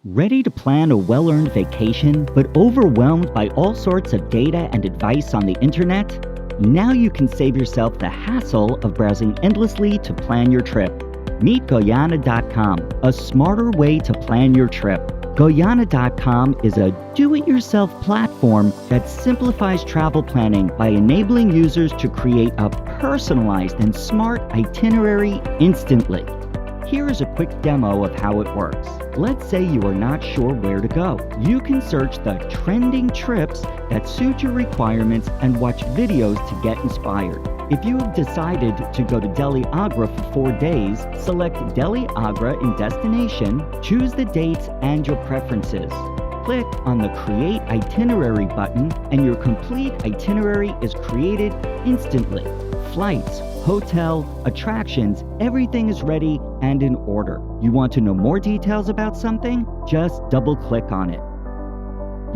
Ready to plan a well earned vacation, but overwhelmed by all sorts of data and advice on the internet? Now you can save yourself the hassle of browsing endlessly to plan your trip. Meet Goyana.com, a smarter way to plan your trip. Goyana.com is a do it yourself platform that simplifies travel planning by enabling users to create a personalized and smart itinerary instantly. Here is a quick demo of how it works. Let's say you are not sure where to go. You can search the trending trips that suit your requirements and watch videos to get inspired. If you have decided to go to Delhi Agra for 4 days, select Delhi Agra in destination, choose the dates and your preferences. Click on the Create Itinerary button and your complete itinerary is created instantly. Flights, hotel, attractions, everything is ready and in order. You want to know more details about something? Just double-click on it.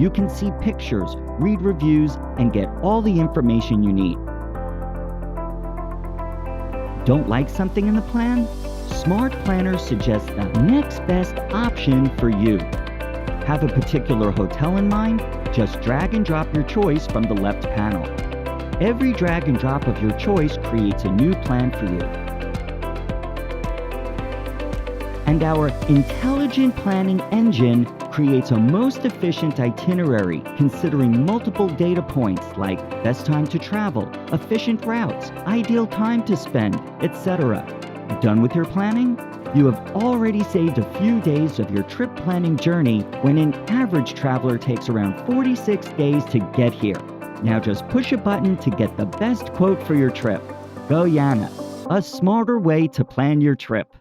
You can see pictures, read reviews, and get all the information you need. Don't like something in the plan? Smart Planner suggests the next best option for you. Have a particular hotel in mind? Just drag and drop your choice from the left panel. Every drag and drop of your choice creates a new plan for you. And our intelligent planning engine creates a most efficient itinerary considering multiple data points like best time to travel, efficient routes, ideal time to spend, etc. Done with your planning? You have already saved a few days of your trip planning journey when an average traveler takes around 46 days to get here. Now just push a button to get the best quote for your trip. Goyana, a smarter way to plan your trip.